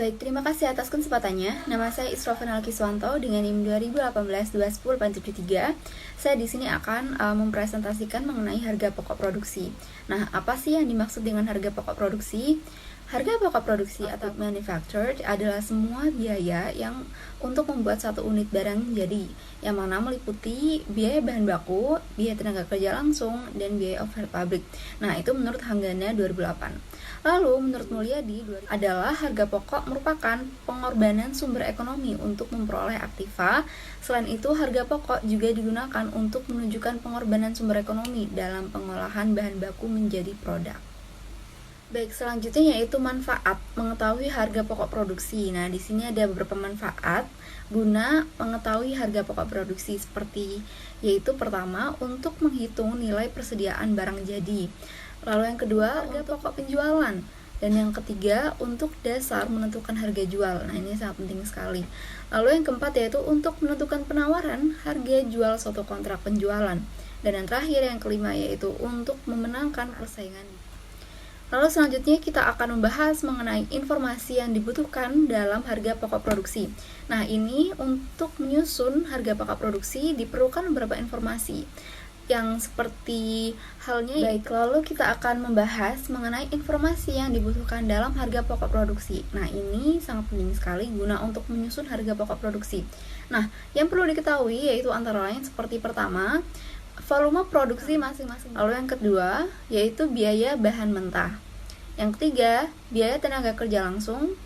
Baik, terima kasih atas kesempatannya. Nama saya Isrofanal Kiswanto dengan NIM 2018-210.73. Saya di sini akan mempresentasikan mengenai harga pokok produksi. Nah, apa sih yang dimaksud dengan harga pokok produksi? Harga pokok produksi atau manufactured adalah semua biaya yang untuk membuat satu unit barang jadi, yang mana meliputi biaya bahan baku, biaya tenaga kerja langsung, dan biaya overhead pabrik. Nah, itu menurut Hanggana 2008. Lalu, menurut Mulyadi, adalah harga pokok merupakan pengorbanan sumber ekonomi untuk memperoleh aktiva. Selain itu, harga pokok juga digunakan untuk menunjukkan pengorbanan sumber ekonomi dalam pengolahan bahan baku menjadi produk. Baik, selanjutnya yaitu manfaat mengetahui harga pokok produksi. Nah, di sini ada beberapa manfaat guna mengetahui harga pokok produksi seperti yaitu pertama, untuk menghitung nilai persediaan barang jadi. Lalu yang kedua, harga pokok penjualan. Dan yang ketiga, untuk dasar menentukan harga jual. Nah, ini sangat penting sekali. Lalu yang keempat yaitu untuk menentukan penawaran harga jual suatu kontrak penjualan. Dan yang terakhir, yang kelima, yaitu untuk memenangkan persaingan. Lalu selanjutnya kita akan membahas mengenai informasi yang dibutuhkan dalam harga pokok produksi. Nah, ini untuk menyusun harga pokok produksi diperlukan beberapa informasi yang seperti halnya. Baik, lalu kita akan membahas mengenai informasi yang dibutuhkan dalam harga pokok produksi. Nah, ini sangat penting sekali guna untuk menyusun harga pokok produksi. Nah, yang perlu diketahui yaitu antara lain seperti pertama, volume produksi masing-masing. Lalu yang kedua, yaitu biaya bahan mentah. Yang ketiga, biaya tenaga kerja langsung.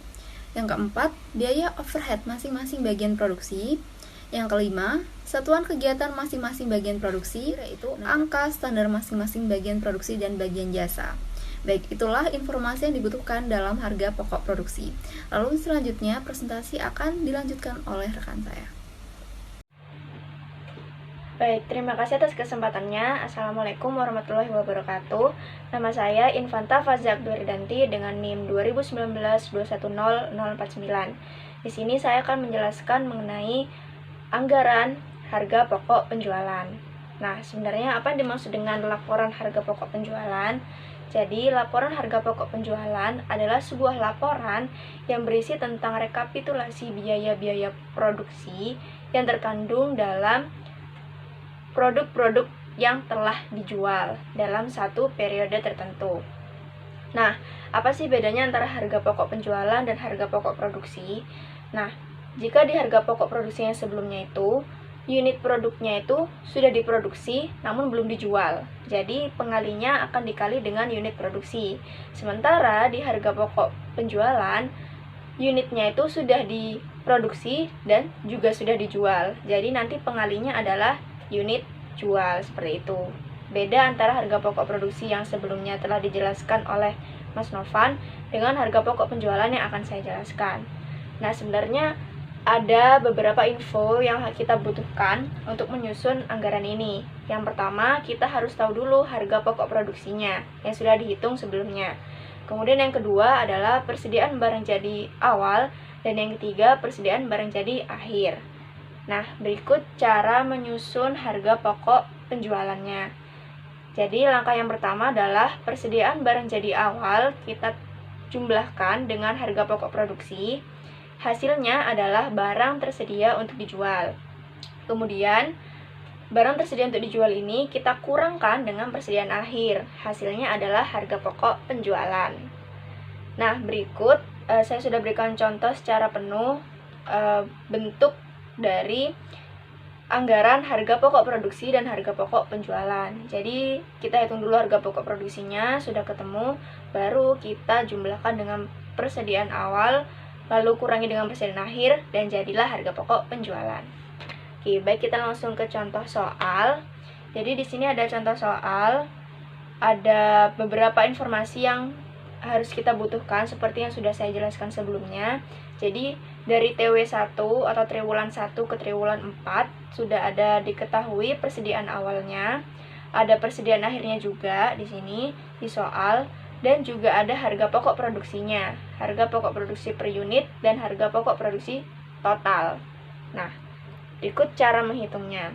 Yang keempat, biaya overhead masing-masing bagian produksi. Yang kelima, satuan kegiatan masing-masing bagian produksi, yaitu angka standar masing-masing bagian produksi dan bagian jasa. Baik, itulah informasi yang dibutuhkan dalam harga pokok produksi. Lalu selanjutnya presentasi akan dilanjutkan oleh rekan saya. Baik, terima kasih atas kesempatannya. Assalamualaikum warahmatullahi wabarakatuh. Nama saya Infanta Fazak Duridanti dengan NIM 2019-210049. Di sini saya akan menjelaskan mengenai anggaran harga pokok penjualan. Nah, sebenarnya apa yang dimaksud dengan laporan harga pokok penjualan? Jadi, laporan harga pokok penjualan adalah sebuah laporan yang berisi tentang rekapitulasi biaya-biaya produksi yang terkandung dalam produk-produk yang telah dijual dalam satu periode tertentu. Nah, apa sih bedanya antara harga pokok penjualan dan harga pokok produksi? Nah, jika di harga pokok produksi yang sebelumnya itu, unit produknya itu sudah diproduksi namun belum dijual. Jadi, pengalinya akan dikali dengan unit produksi. Sementara di harga pokok penjualan, unitnya itu sudah diproduksi dan juga sudah dijual. Jadi, nanti pengalinya adalah unit jual, seperti itu. Beda antara harga pokok produksi yang sebelumnya telah dijelaskan oleh Mas Novan dengan harga pokok penjualan yang akan saya jelaskan. Nah, sebenarnya ada beberapa info yang kita butuhkan untuk menyusun anggaran ini. Yang pertama, kita harus tahu dulu harga pokok produksinya yang sudah dihitung sebelumnya. Kemudian yang kedua adalah persediaan barang jadi awal, dan yang ketiga persediaan barang jadi akhir. Nah, berikut cara menyusun harga pokok penjualannya. Jadi, langkah yang pertama adalah persediaan barang jadi awal kita jumlahkan dengan harga pokok produksi. Hasilnya adalah barang tersedia untuk dijual. Kemudian, barang tersedia untuk dijual ini kita kurangkan dengan persediaan akhir. Hasilnya adalah harga pokok penjualan. Nah, berikut saya sudah berikan contoh secara penuh bentuk dari anggaran harga pokok produksi dan harga pokok penjualan. Jadi kita hitung dulu harga pokok produksinya, sudah ketemu, baru kita jumlahkan dengan persediaan awal, lalu kurangi dengan persediaan akhir, dan jadilah harga pokok penjualan. Oke, baik, kita langsung ke contoh soal. Jadi di sini ada contoh soal, ada beberapa informasi yang harus kita butuhkan seperti yang sudah saya jelaskan sebelumnya. Jadi dari TW1 atau triwulan 1 ke triwulan 4 sudah ada diketahui persediaan awalnya, ada persediaan akhirnya juga di sini di soal, dan juga ada harga pokok produksinya, harga pokok produksi per unit dan harga pokok produksi total. Nah, berikut cara menghitungnya.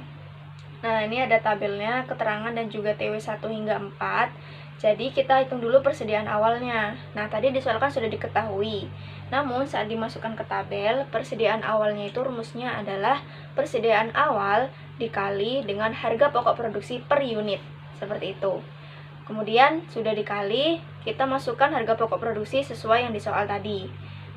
Nah, ini ada tabelnya, keterangan dan juga TW1 hingga 4. Jadi kita hitung dulu persediaan awalnya. Nah, tadi di soal kan sudah diketahui. Namun saat dimasukkan ke tabel, persediaan awalnya itu rumusnya adalah persediaan awal dikali dengan harga pokok produksi per unit. Seperti itu. Kemudian sudah dikali, kita masukkan harga pokok produksi sesuai yang di soal tadi.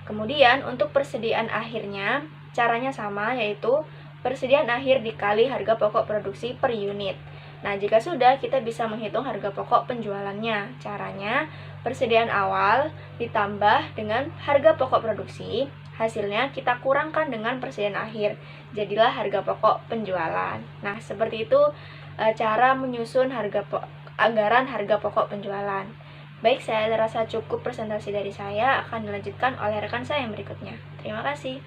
Kemudian untuk persediaan akhirnya, caranya sama, yaitu persediaan akhir dikali harga pokok produksi per unit. Nah, jika sudah, kita bisa menghitung harga pokok penjualannya. Caranya, persediaan awal ditambah dengan harga pokok produksi, hasilnya kita kurangkan dengan persediaan akhir. Jadilah harga pokok penjualan. Nah, seperti itu cara menyusun anggaran harga pokok penjualan. Baik, saya rasa cukup presentasi dari saya, akan dilanjutkan oleh rekan saya yang berikutnya. Terima kasih.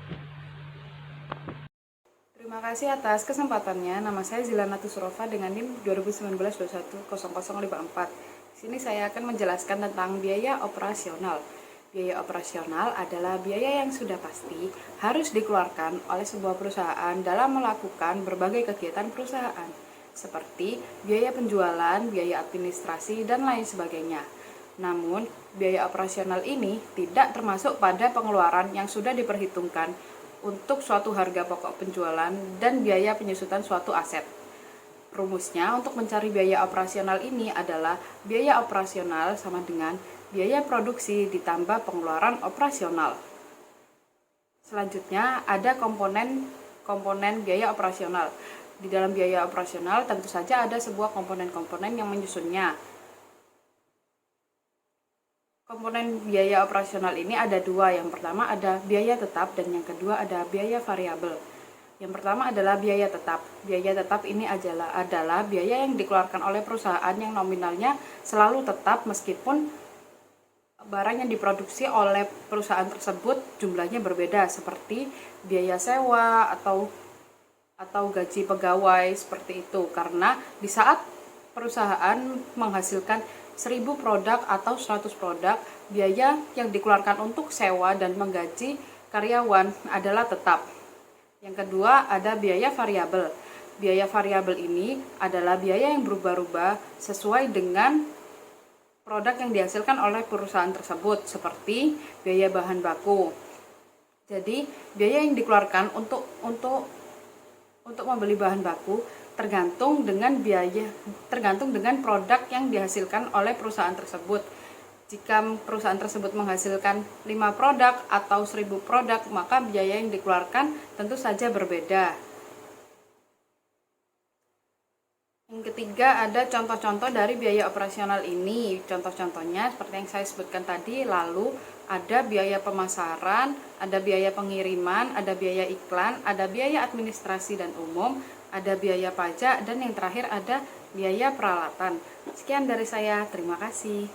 Terima kasih atas kesempatannya. Nama saya Zilana Tusrofa dengan NIM 2019-210054. Di sini saya akan menjelaskan tentang biaya operasional. Biaya operasional adalah biaya yang sudah pasti harus dikeluarkan oleh sebuah perusahaan dalam melakukan berbagai kegiatan perusahaan, seperti biaya penjualan, biaya administrasi, dan lain sebagainya. Namun, biaya operasional ini tidak termasuk pada pengeluaran yang sudah diperhitungkan untuk suatu harga pokok penjualan dan biaya penyusutan suatu aset. Rumusnya untuk mencari biaya operasional ini adalah biaya operasional sama dengan biaya produksi ditambah pengeluaran operasional. Selanjutnya ada komponen biaya operasional. Di dalam biaya operasional tentu saja ada sebuah komponen-komponen yang menyusunnya. Komponen biaya operasional ini ada dua. Yang pertama ada biaya tetap dan yang kedua ada biaya variabel. Yang pertama adalah biaya tetap. Biaya tetap ini adalah biaya yang dikeluarkan oleh perusahaan yang nominalnya selalu tetap meskipun barang yang diproduksi oleh perusahaan tersebut jumlahnya berbeda, seperti biaya sewa atau gaji pegawai, seperti itu. Karena di saat perusahaan menghasilkan 1000 produk atau 100 produk, biaya yang dikeluarkan untuk sewa dan menggaji karyawan adalah tetap. Yang kedua ada biaya variabel. Biaya variabel ini adalah biaya yang berubah-ubah sesuai dengan produk yang dihasilkan oleh perusahaan tersebut, seperti biaya bahan baku. Jadi, biaya yang dikeluarkan untuk membeli bahan baku tergantung dengan produk yang dihasilkan oleh perusahaan tersebut. Jika perusahaan tersebut menghasilkan 5 produk atau 1000 produk, maka biaya yang dikeluarkan tentu saja berbeda. Yang ketiga ada contoh-contoh dari biaya operasional ini. Contoh-contohnya seperti yang saya sebutkan tadi, lalu ada biaya pemasaran, ada biaya pengiriman, ada biaya iklan, ada biaya administrasi dan umum, ada biaya pajak, dan yang terakhir ada biaya peralatan. Sekian dari saya, terima kasih.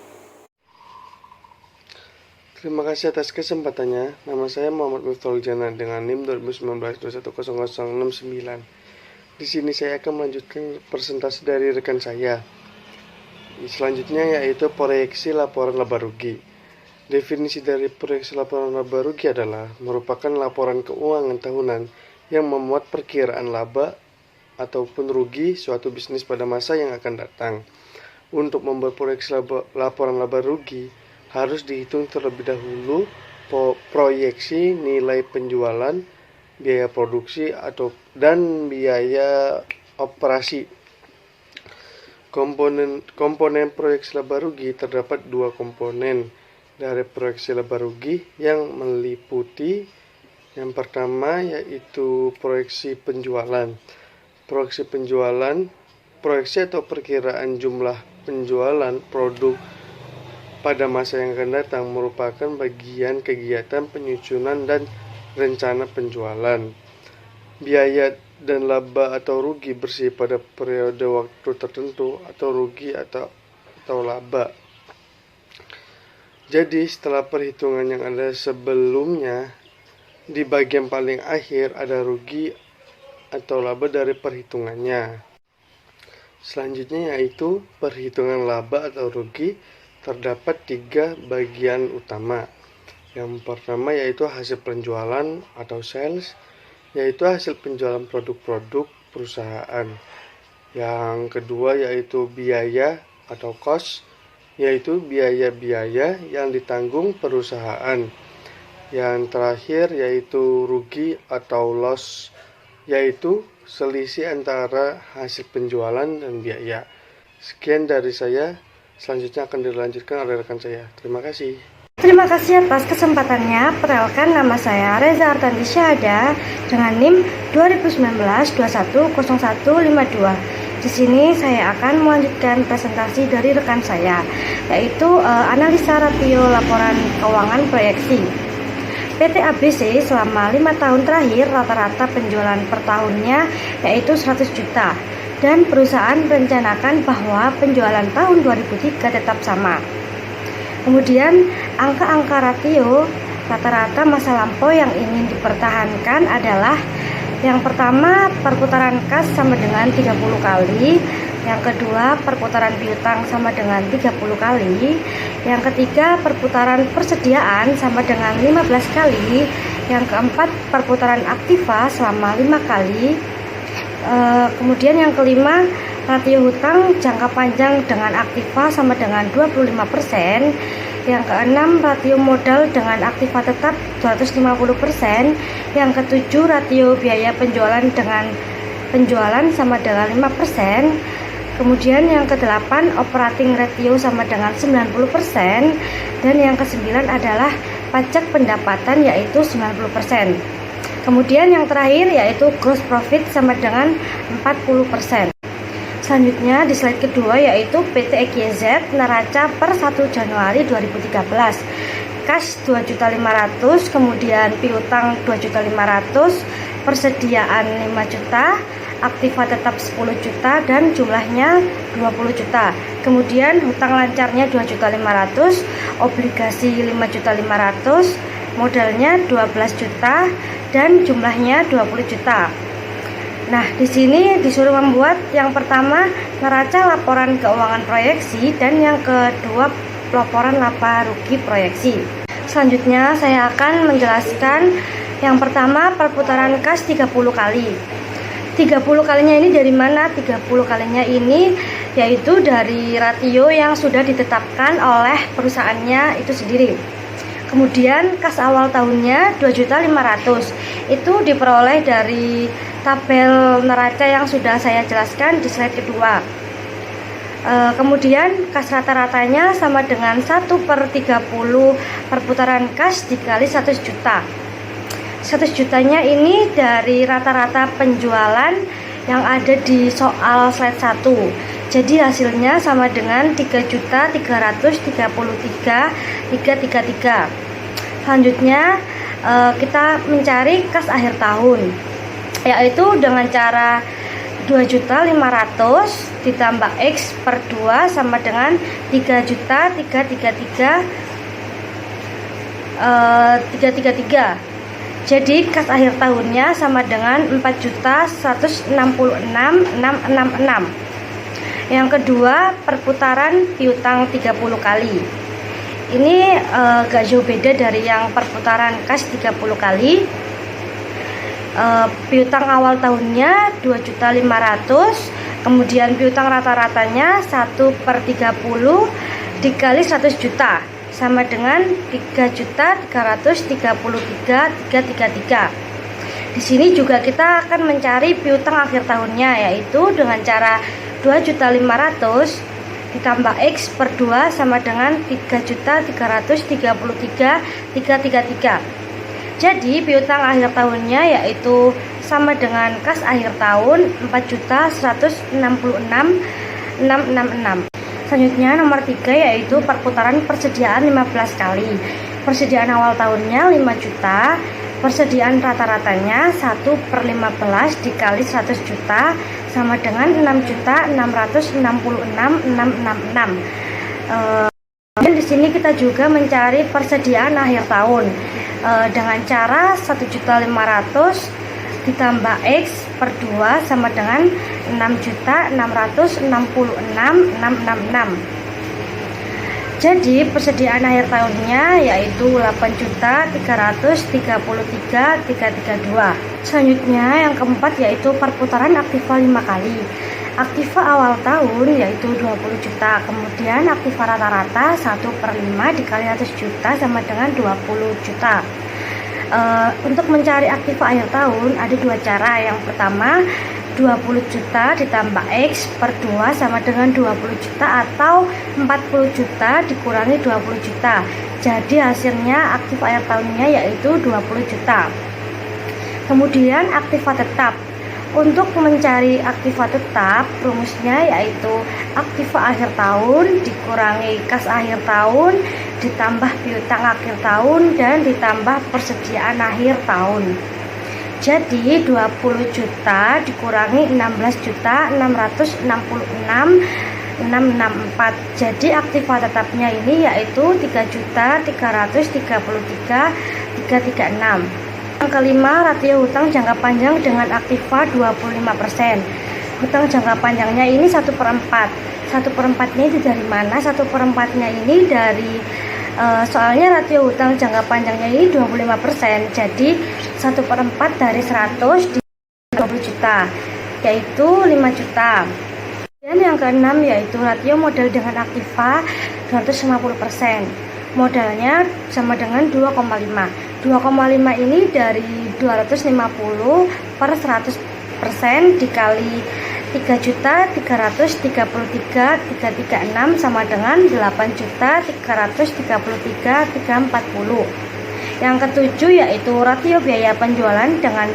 Terima kasih atas kesempatannya. Nama saya Muhammad Miftahul Jana dengan NIM 2019-210069. Di sini saya akan melanjutkan presentasi dari rekan saya. Selanjutnya yaitu proyeksi laporan laba rugi. Definisi dari proyeksi laporan laba rugi adalah merupakan laporan keuangan tahunan yang memuat perkiraan laba ataupun rugi suatu bisnis pada masa yang akan datang. Untuk membuat proyeksi laporan laba rugi, harus dihitung terlebih dahulu proyeksi nilai penjualan, biaya produksi dan biaya operasi. Komponen proyeksi laba rugi terdapat dua komponen dari proyeksi laba rugi yang meliputi yang pertama yaitu proyeksi penjualan. Proyeksi atau perkiraan jumlah penjualan produk pada masa yang akan datang merupakan bagian kegiatan penyusunan dan rencana penjualan. Biaya dan laba atau rugi bersih pada periode waktu tertentu atau rugi atau laba. Jadi setelah perhitungan yang ada sebelumnya, di bagian paling akhir ada rugi atau laba dari perhitungannya. Selanjutnya yaitu perhitungan laba atau rugi terdapat 3 bagian utama. Yang pertama yaitu hasil penjualan atau sales, yaitu hasil penjualan produk-produk perusahaan. Yang kedua yaitu biaya atau cost, yaitu biaya-biaya yang ditanggung perusahaan. Yang terakhir yaitu rugi atau loss, yaitu selisih antara hasil penjualan dan biaya. Sekian dari saya, selanjutnya akan dilanjutkan oleh rekan saya. Terima kasih. Terima kasih atas kesempatannya. Perkenalkan, nama saya Reza Artandi Syahada dengan NIM 2019-210152. Di sini saya akan melanjutkan presentasi dari rekan saya, yaitu analisa rasio laporan keuangan proyeksi. PT ABC selama 5 tahun terakhir rata-rata penjualan per tahunnya yaitu 100 juta, dan perusahaan merencanakan bahwa penjualan tahun 2003 tetap sama. Kemudian angka-angka rasio rata-rata masa lampau yang ingin dipertahankan adalah yang pertama, perputaran kas sama dengan 30 kali. Yang kedua, perputaran piutang sama dengan 30 kali. Yang ketiga, perputaran persediaan sama dengan 15 kali. Yang keempat, perputaran aktiva selama 5 kali. Kemudian yang kelima, rasio hutang jangka panjang dengan aktiva sama dengan 25%. Yang keenam, rasio modal dengan aktiva tetap 250%. Yang ketujuh, rasio biaya penjualan dengan penjualan sama dengan 5%. Kemudian yang kedelapan, operating ratio sama dengan 90%. Dan yang kesembilan adalah pajak pendapatan yaitu 90%. Kemudian yang terakhir yaitu gross profit sama dengan 40%. Selanjutnya di slide kedua yaitu PT EKZ neraca per 1 Januari 2013. Kas 2.500.000, kemudian piutang 2.500.000, persediaan 5 juta, aktiva tetap 10 juta dan jumlahnya 20 juta. Kemudian hutang lancarnya 2.500.000, obligasi 5.500.000, modalnya 12 juta dan jumlahnya 20 juta. Nah, di sini disuruh membuat yang pertama neraca laporan keuangan proyeksi dan yang kedua laporan laba rugi proyeksi. Selanjutnya saya akan menjelaskan yang pertama perputaran kas 30 kali. 30 kalinya ini dari mana? 30 kalinya ini yaitu dari rasio yang sudah ditetapkan oleh perusahaannya itu sendiri. Kemudian kas awal tahunnya 2.500.000 itu diperoleh dari tabel neraca yang sudah saya jelaskan di slide kedua. Kemudian kas rata-ratanya sama dengan 1/30 perputaran kas dikali 100 juta. 100 jutanya ini dari rata-rata penjualan yang ada di soal slide 1. Jadi hasilnya sama dengan 3.333.333. Selanjutnya kita mencari kas akhir tahun, yaitu dengan cara 2.500.000 ditambah X per 2 sama dengan 3.333. Jadi kas akhir tahunnya sama dengan 4.166.666. Yang kedua, perputaran piutang 30 kali. Ini gak jauh beda dari yang perputaran kas 30 kali. Piutang awal tahunnya 2.500.000, kemudian piutang rata-ratanya 1/30 dikali 100 juta sama dengan 3.333.333. Di sini juga kita akan mencari piutang akhir tahunnya, yaitu dengan cara 2.500.000 ditambah X per 2 sama dengan 3.333.333. Jadi piutang akhir tahunnya yaitu sama dengan kas akhir tahun 4.166.666. Selanjutnya nomor 3 yaitu perputaran persediaan 15 kali. Persediaan awal tahunnya 5 juta, persediaan rata-ratanya 1/15 dikali 100 juta sama dengan 6.666.666. Dan di sini kita juga mencari persediaan akhir tahun dengan cara 1.500.000 ditambah X per 2 sama dengan 6.666.666. Jadi persediaan akhir tahunnya yaitu 8.333.332. Selanjutnya yang keempat yaitu perputaran aktiva 5 kali. Aktiva awal tahun yaitu 20 juta, kemudian aktiva rata-rata 1/5 dikali 100 juta sama dengan 20 juta. Untuk mencari aktiva akhir tahun ada dua cara. Yang pertama, 20 juta ditambah X per 2 sama dengan 20 juta, atau 40 juta dikurangi 20 juta. Jadi hasilnya aktiva akhir tahunnya yaitu 20 juta. Kemudian aktiva tetap. Untuk mencari aktiva tetap, rumusnya yaitu aktiva akhir tahun dikurangi kas akhir tahun ditambah piutang akhir tahun dan ditambah persediaan akhir tahun. Jadi 20 juta dikurangi 16.666.664. Jadi aktiva tetapnya ini yaitu 3.333.336. Yang kelima, rasio hutang jangka panjang dengan aktiva 25%. Hutang jangka panjangnya ini 1/4. 1/4-nya itu dari mana? 1/4-nya ini dari soalnya rasio hutang jangka panjangnya ini 25%. Jadi 1/4 dari 100 di 20 juta, yaitu 5 juta. Dan yang keenam yaitu rasio modal dengan aktiva 250%. Modalnya sama dengan 2,5. 2,5 ini dari 250 per 100% dikali 3.333.336 sama dengan 8.333.340. Yang ketujuh yaitu rasio biaya penjualan dengan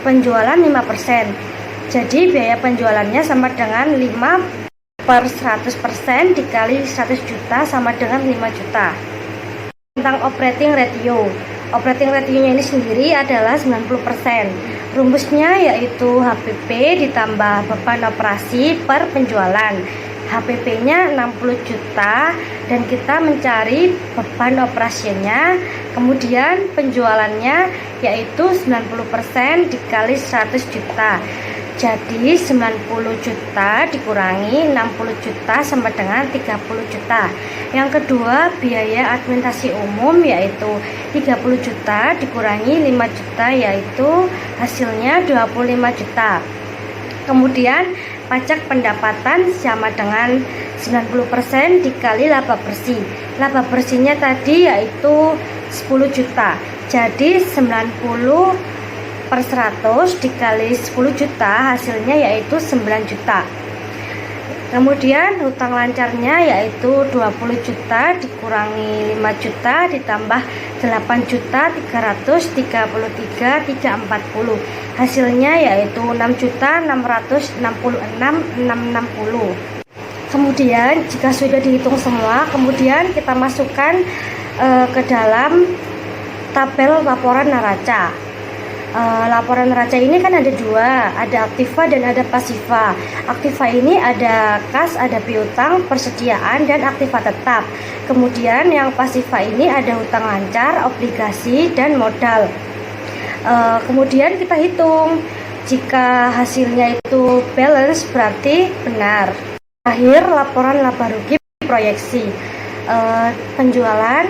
penjualan 5%. Jadi biaya penjualannya sama dengan 5 per 100% dikali 100 juta sama dengan 5 juta. Tentang operating ratio. Operating ratio-nya ini sendiri adalah 90%. Rumusnya yaitu HPP ditambah beban operasi per penjualan. HPP-nya 60 juta dan kita mencari beban operasinya. Kemudian penjualannya yaitu 90% dikali 100 juta. Jadi 90 juta dikurangi 60 juta sama dengan 30 juta. Yang kedua, biaya administrasi umum yaitu 30 juta dikurangi 5 juta, yaitu hasilnya 25 juta. Kemudian pajak pendapatan sama dengan 90% dikali laba bersih. Laba bersihnya tadi yaitu 10 juta. Jadi 90 per 100 dikali 10 juta hasilnya yaitu 9 juta. Kemudian hutang lancarnya yaitu 20 juta dikurangi 5 juta ditambah 8.333.340. Hasilnya yaitu 6.666.660. Kemudian jika sudah dihitung semua, kemudian kita masukkan ke dalam tabel laporan neraca. Laporan neraca ini kan ada dua, ada aktiva dan ada pasiva. Aktiva ini ada kas, ada piutang, persediaan, dan aktiva tetap. Kemudian yang pasiva ini ada hutang lancar, obligasi, dan modal. Kemudian kita hitung, jika hasilnya itu balance berarti benar. Akhir laporan laba rugi proyeksi. Penjualan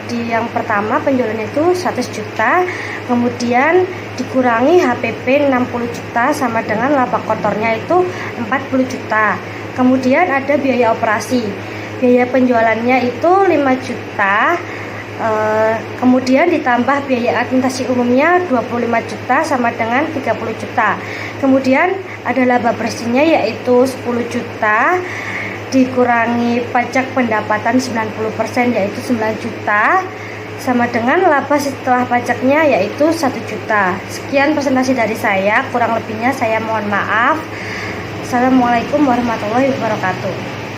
di yang pertama penjualannya itu 100 juta, kemudian dikurangi HPP 60 juta sama dengan laba kotornya itu 40 juta. Kemudian ada biaya operasi, biaya penjualannya itu 5 juta, kemudian ditambah biaya administrasi umumnya 25 juta sama dengan 30 juta. Kemudian ada laba bersihnya yaitu 10 juta dikurangi pajak pendapatan 90% yaitu 9 juta sama dengan laba setelah pajaknya yaitu 1 juta. Sekian presentasi dari saya, kurang lebihnya saya mohon maaf. Assalamualaikum warahmatullahi wabarakatuh.